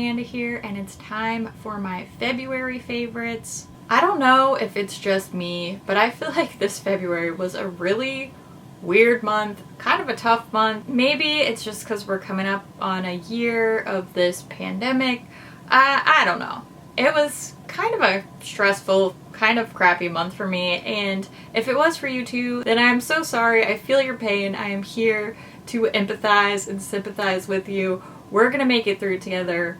Amanda here, and it's time for my February favorites. I don't know if it's just me, but I feel like this February was a really weird month, kind of a tough month. Maybe it's just because we're coming up on a year of this pandemic. I don't know. It was kind of a stressful, kind of crappy month for me, and if it was for you too, then I'm so sorry. I feel your pain. I am here to empathize and sympathize with you. We're gonna make it through together.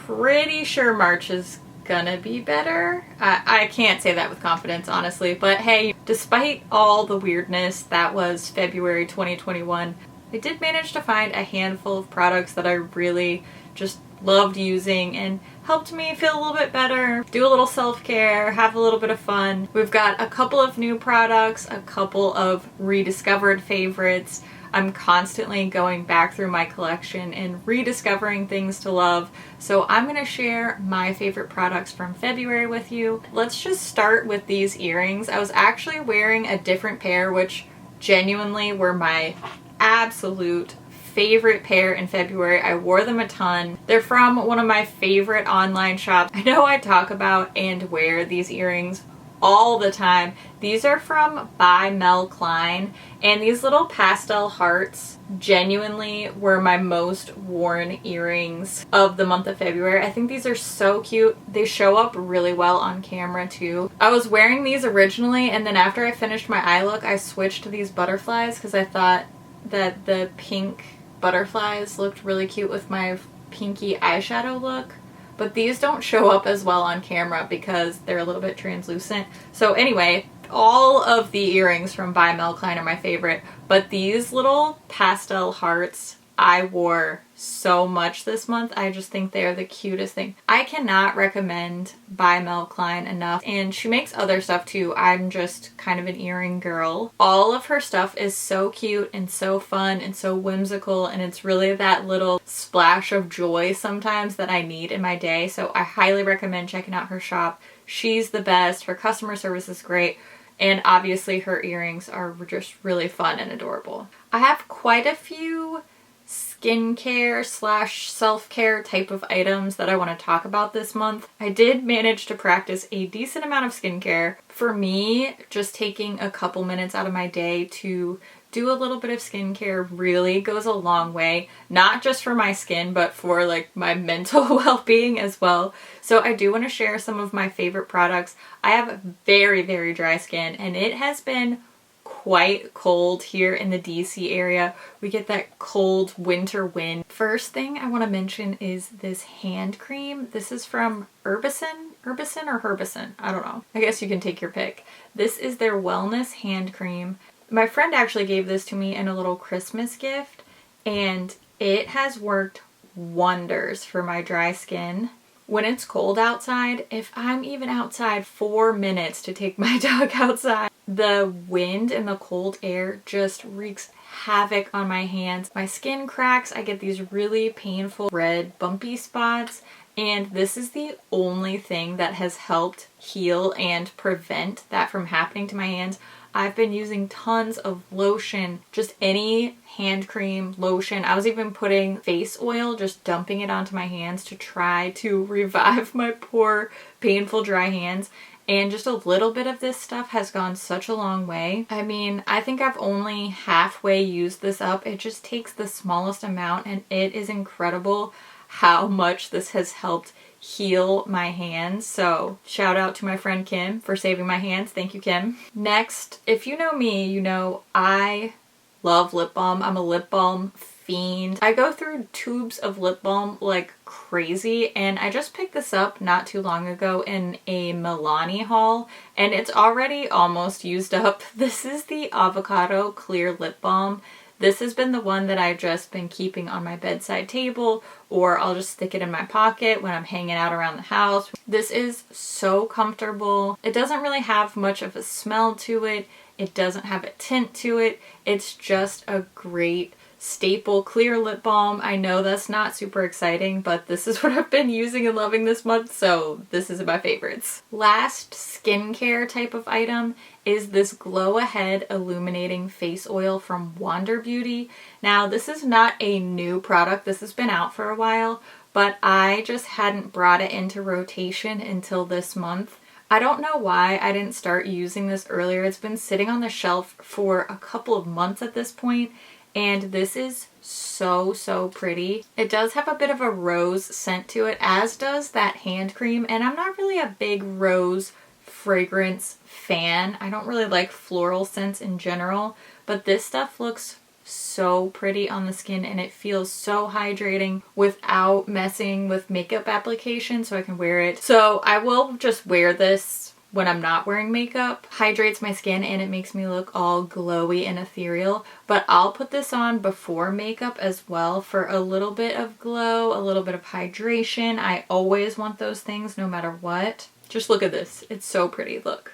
Pretty sure March is gonna be better. I can't say that with confidence, honestly, but hey, despite all the weirdness that was February 2021, I did manage to find a handful of products that I really just loved using and helped me feel a little bit better, do a little self-care, have a little bit of fun. We've got a couple of new products, a couple of rediscovered favorites. I'm constantly going back through my collection and rediscovering things to love. So I'm going to share my favorite products from February with you. Let's just start with these earrings. I was actually wearing a different pair, which genuinely were my absolute favorite pair in February. I wore them a ton. They're from one of my favorite online shops. I know I talk about and wear these earrings all the time. These are from by Mel Klein, and these little pastel hearts genuinely were my most worn earrings of the month of February. I think these are so cute. They show up really well on camera too. I was wearing these originally, and then after I finished my eye look, I switched to these butterflies because I thought that the pink butterflies looked really cute with my pinky eyeshadow look. But these don't show up as well on camera because they're a little bit translucent. So anyway, all of the earrings from by Mel Klein are my favorite, but these little pastel hearts I wore so much this month. I just think they're the cutest thing. I cannot recommend by Mel Klein enough, and she makes other stuff too. I'm just kind of an earring girl. All of her stuff is so cute and so fun and so whimsical, and it's really that little splash of joy sometimes that I need in my day. So I highly recommend checking out her shop. She's the best. Her customer service is great. And obviously her earrings are just really fun and adorable. I have quite a few skincare slash self-care type of items that I want to talk about this month. I did manage to practice a decent amount of skincare. For me, just taking a couple minutes out of my day to do a little bit of skincare really goes a long way, not just for my skin, but for like my mental well-being as well. So I do want to share some of my favorite products. I have very, very dry skin, and it has been quite cold here in the DC area. We get that cold winter wind. First thing I want to mention is this hand cream. This is from Herbison or Herbison. I don't know. I guess you can take your pick. This is their wellness hand cream. My friend actually gave this to me in a little Christmas gift, and it has worked wonders for my dry skin. When it's cold outside, if I'm even outside 4 minutes to take my dog outside, the wind and the cold air just wreaks havoc on my hands. My skin cracks, I get these really painful red bumpy spots, and this is the only thing that has helped heal and prevent that from happening to my hands. I've been using tons of lotion, just any hand cream, lotion. I was even putting face oil, just dumping it onto my hands to try to revive my poor, painful, dry hands. And just a little bit of this stuff has gone such a long way. I mean, I think I've only halfway used this up. It just takes the smallest amount, and it is incredible how much this has helped heal my hands. So shout out to my friend Kim for saving my hands. Thank you, Kim. Next, if you know me, you know I love lip balm. I'm a lip balm fiend. I go through tubes of lip balm like crazy, and I just picked this up not too long ago in a Milani haul, and it's already almost used up. This is the Avocado Clear Lip Balm. This has been the one that I've just been keeping on my bedside table, or I'll just stick it in my pocket when I'm hanging out around the house. This is so comfortable. It doesn't really have much of a smell to it. It doesn't have a tint to it. It's just a great staple clear lip balm. I know that's not super exciting, but this is what I've been using and loving this month, so this is my favorites. Last skincare type of item is this Glow Ahead Illuminating Face Oil from Wander Beauty. Now, this is not a new product. This has been out for a while, but I just hadn't brought it into rotation until this month. I don't know why I didn't start using this earlier. It's been sitting on the shelf for a couple of months at this point, and this is so pretty. It does have a bit of a rose scent to it, as does that hand cream, and I'm not really a big rose fragrance fan. I don't really like floral scents in general, but this stuff looks so pretty on the skin and it feels so hydrating without messing with makeup application, so I can wear it. So I will just wear this when I'm not wearing makeup. Hydrates my skin and it makes me look all glowy and ethereal, but I'll put this on before makeup as well for a little bit of glow, a little bit of hydration. I always want those things no matter what. Just look at this. It's so pretty. Look.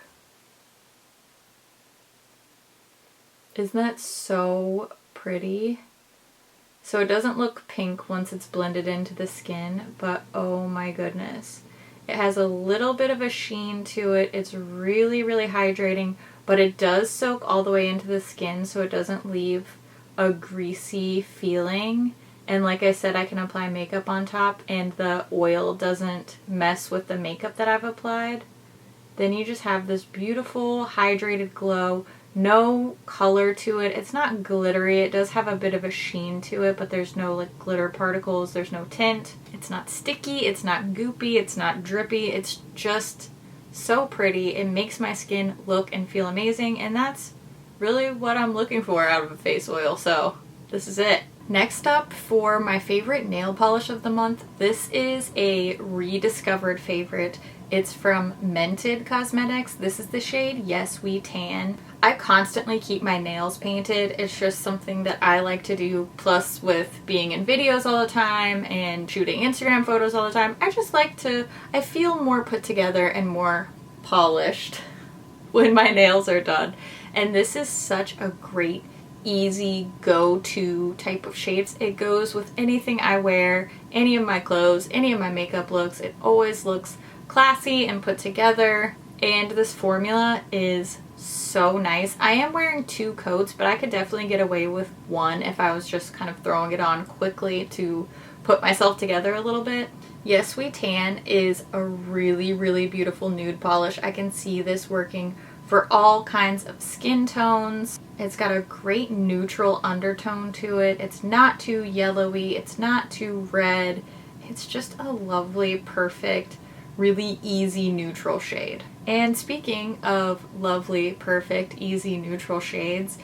Isn't that so pretty? So it doesn't look pink once it's blended into the skin, but oh my goodness. It has a little bit of a sheen to it. It's really hydrating, but it does soak all the way into the skin so it doesn't leave a greasy feeling. And like I said, I can apply makeup on top and the oil doesn't mess with the makeup that I've applied. Then you just have this beautiful hydrated glow. No color to it. It's not glittery. It does have a bit of a sheen to it, but there's no like glitter particles. There's no tint. It's not sticky. It's not goopy. It's not drippy. It's just so pretty. It makes my skin look and feel amazing, and that's really what I'm looking for out of a face oil, so this is it. Next up, for my favorite nail polish of the month, this is a rediscovered favorite. It's from Mented Cosmetics. This is the shade Yes We Tan. I constantly keep my nails painted. It's just something that I like to do. Plus with being in videos all the time and shooting Instagram photos all the time, I feel more put together and more polished when my nails are done. And this is such a great, easy go-to type of shades. It goes with anything I wear, any of my clothes, any of my makeup looks. It always looks classy and put together, and this formula is so nice. I am wearing 2 coats, but I could definitely get away with one if I was just kind of throwing it on quickly to put myself together a little bit. Yes We Tan is a really beautiful nude polish. I can see this working for all kinds of skin tones. It's got a great neutral undertone to it. It's not too yellowy. It's not too red. It's just a lovely, perfect, really easy neutral shade. And speaking of lovely, perfect, easy neutral shades,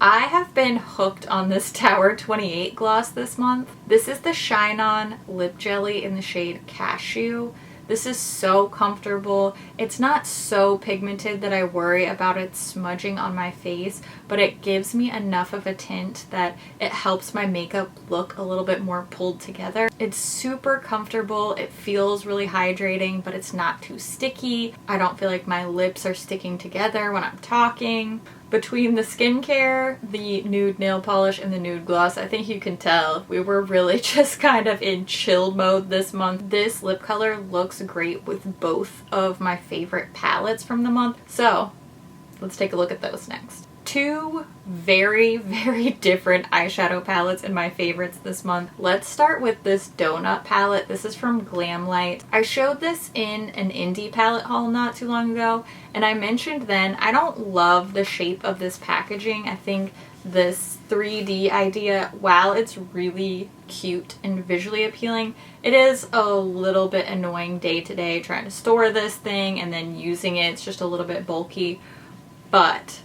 I have been hooked on this Tower 28 gloss this month. This is the Shine On Lip Jelly in the shade Cashew. This is so comfortable. It's not so pigmented that I worry about it smudging on my face, but it gives me enough of a tint that it helps my makeup look a little bit more pulled together. It's super comfortable. It feels really hydrating, but it's not too sticky. I don't feel like my lips are sticking together when I'm talking. Between the skincare, the nude nail polish, and the nude gloss, I think you can tell we were really just kind of in chill mode this month. This lip color looks great with both of my favorite palettes from the month, so let's take a look at those next. 2 very different eyeshadow palettes and my favorites this month. Let's start with this donut palette. This is from Glamlight. I showed this in an indie palette haul not too long ago, and I mentioned then I don't love the shape of this packaging. I think this 3D idea, while it's really cute and visually appealing, it is a little bit annoying day to day trying to store this thing and then using it. It's just a little bit bulky, but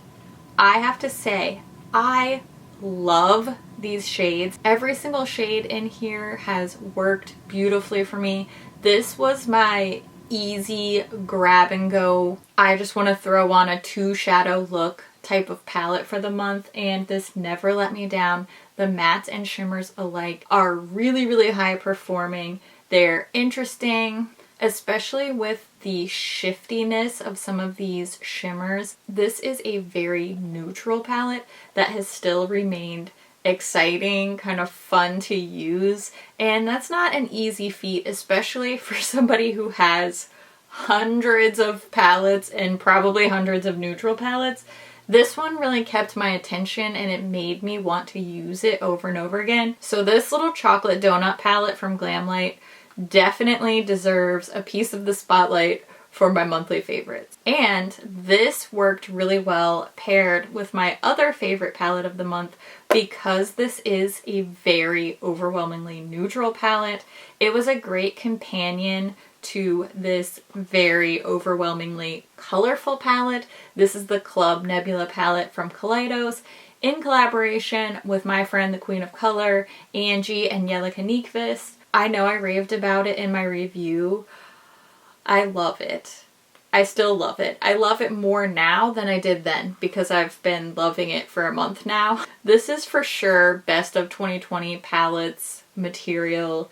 I have to say, I love these shades. Every single shade in here has worked beautifully for me. This was my easy grab and go, I just want to throw on a 2 shadow look type of palette for the month, and this never let me down. The mattes and shimmers alike are really high performing. They're interesting, especially with the shiftiness of some of these shimmers. This is a very neutral palette that has still remained exciting, kind of fun to use, and that's not an easy feat, especially for somebody who has hundreds of palettes and probably hundreds of neutral palettes. This one really kept my attention and it made me want to use it over and over again. So this little chocolate donut palette from Glamlight definitely deserves a piece of the spotlight for my monthly favorites. And this worked really well paired with my other favorite palette of the month because this is a very overwhelmingly neutral palette. It was a great companion to this very overwhelmingly colorful palette. This is the Club Nebula palette from Kaleidos in collaboration with my friend the Queen of Color, Angie and Jellica Nyqvist. I know I raved about it in my review. I love it. I still love it. I love it more now than I did then because I've been loving it for a month now. This is for sure best of 2020 palettes material.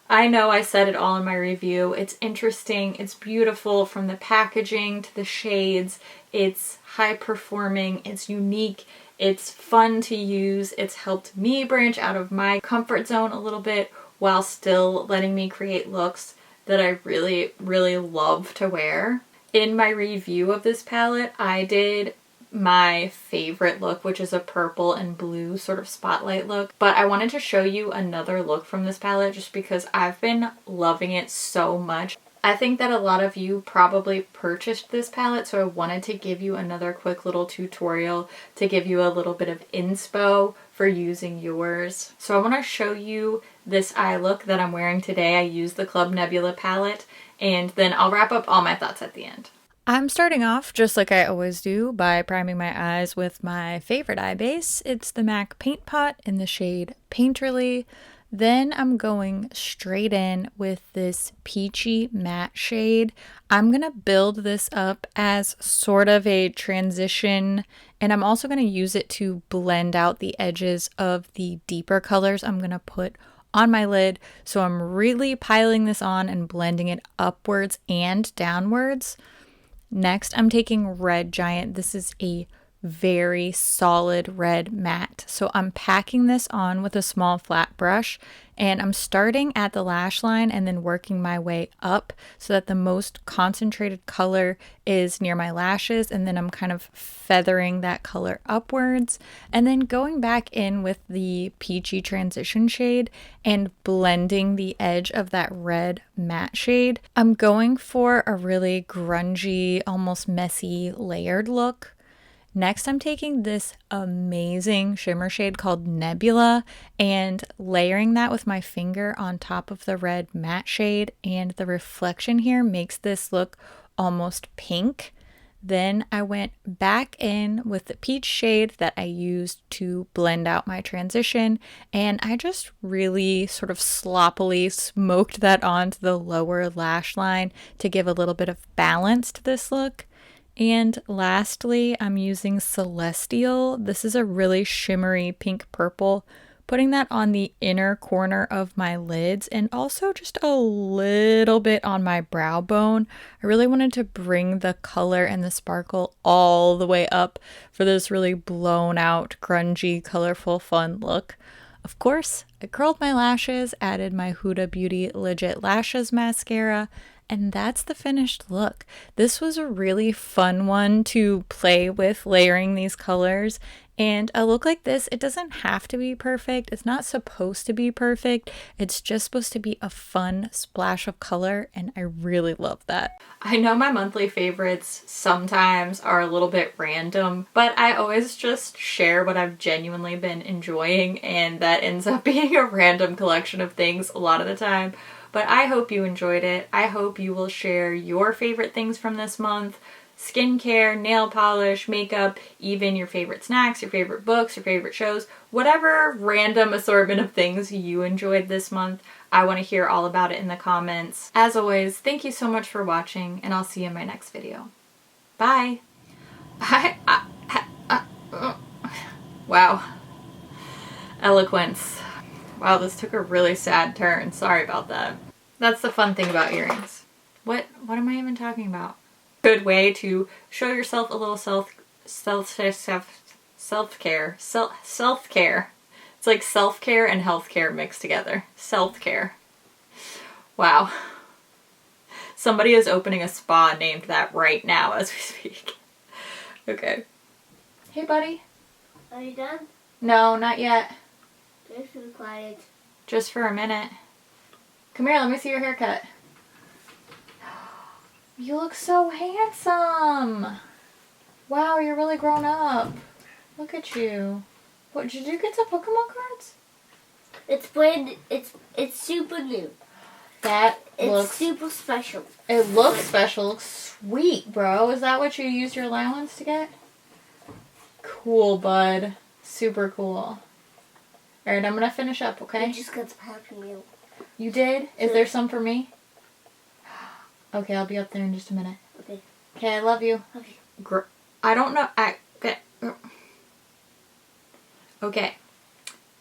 I know I said it all in my review. It's interesting, it's beautiful from the packaging to the shades. It's high performing, it's unique, it's fun to use. It's helped me branch out of my comfort zone a little bit while still letting me create looks that I really, really love to wear. In my review of this palette, I did my favorite look, which is a purple and blue sort of spotlight look. But I wanted to show you another look from this palette just because I've been loving it so much. I think that a lot of you probably purchased this palette, so I wanted to give you another quick little tutorial to give you a little bit of inspo for using yours. So I want to show you this eye look that I'm wearing today. I used the Club Nebula palette, and then I'll wrap up all my thoughts at the end. I'm starting off, just like I always do, by priming my eyes with my favorite eye base. It's the MAC Paint Pot in the shade Painterly. Then I'm going straight in with this peachy matte shade. I'm going to build this up as sort of a transition, and I'm also going to use it to blend out the edges of the deeper colors I'm going to put on my lid. So I'm really piling this on and blending it upwards and downwards. Next, I'm taking Red Giant. This is a very solid red matte. So I'm packing this on with a small flat brush, and I'm starting at the lash line and then working my way up so that the most concentrated color is near my lashes, and then I'm kind of feathering that color upwards and then going back in with the peachy transition shade and blending the edge of that red matte shade. I'm going for a really grungy, almost messy layered look. Next, I'm taking this amazing shimmer shade called Nebula and layering that with my finger on top of the red matte shade, and the reflection here makes this look almost pink. Then I went back in with the peach shade that I used to blend out my transition, and I just really sort of sloppily smoked that onto the lower lash line to give a little bit of balance to this look. And lastly, I'm using Celestial. This is a really shimmery pink purple, putting that on the inner corner of my lids and also just a little bit on my brow bone. I really wanted to bring the color and the sparkle all the way up for this really blown out, grungy, colorful, fun look. Of course, I curled my lashes, added my Huda Beauty Legit Lashes mascara, and that's the finished look. This was a really fun one to play with, layering these colors. And a look like this, it doesn't have to be perfect. It's not supposed to be perfect. It's just supposed to be a fun splash of color, and I really love that. I know my monthly favorites sometimes are a little bit random, but I always just share what I've genuinely been enjoying, and that ends up being a random collection of things a lot of the time. But I hope you enjoyed it. I hope you will share your favorite things from this month. Skincare, nail polish, makeup, even your favorite snacks, your favorite books, your favorite shows, whatever random assortment of things you enjoyed this month. I want to hear all about it in the comments. As always, thank you so much for watching, and I'll see you in my next video. Bye! Wow. Eloquence. Wow, this took a really sad turn. Sorry about that. That's the fun thing about earrings. What am I even talking about? Good way to show yourself a little self-care. It's like self-care and healthcare mixed together. Self-care. Wow. Somebody is opening a spa named that right now as we speak. Okay. Hey, buddy. Are you done? No, not yet. Just be quiet. Just for a minute. Come here, let me see your haircut. You look so handsome. Wow, you're really grown up. Look at you. What, did you get some Pokemon cards? It's brand. It's super new. That It's looks super special. It looks special. Looks sweet, bro. Is that what you used your allowance to get? Cool, bud. Super cool. Alright, I'm gonna finish up, okay? I just got some Happy Meal. You did? Is there some for me? Okay, I'll be up there in just a minute. Okay. Okay, I love you. Okay. I don't know. Okay.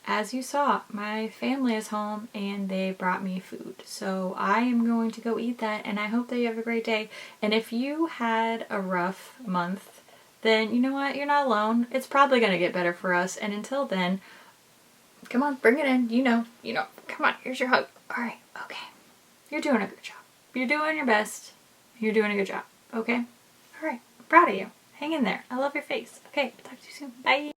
As you saw, my family is home and they brought me food. So I am going to go eat that, and I hope that you have a great day. And if you had a rough month, then you know what? You're not alone. It's probably going to get better for us. And until then, come on, bring it in. You know. Come on, here's your hug. All right, okay. You're doing a good job. You're doing your best. You're doing a good job, okay? All right, I'm proud of you. Hang in there. I love your face. Okay, talk to you soon. Bye.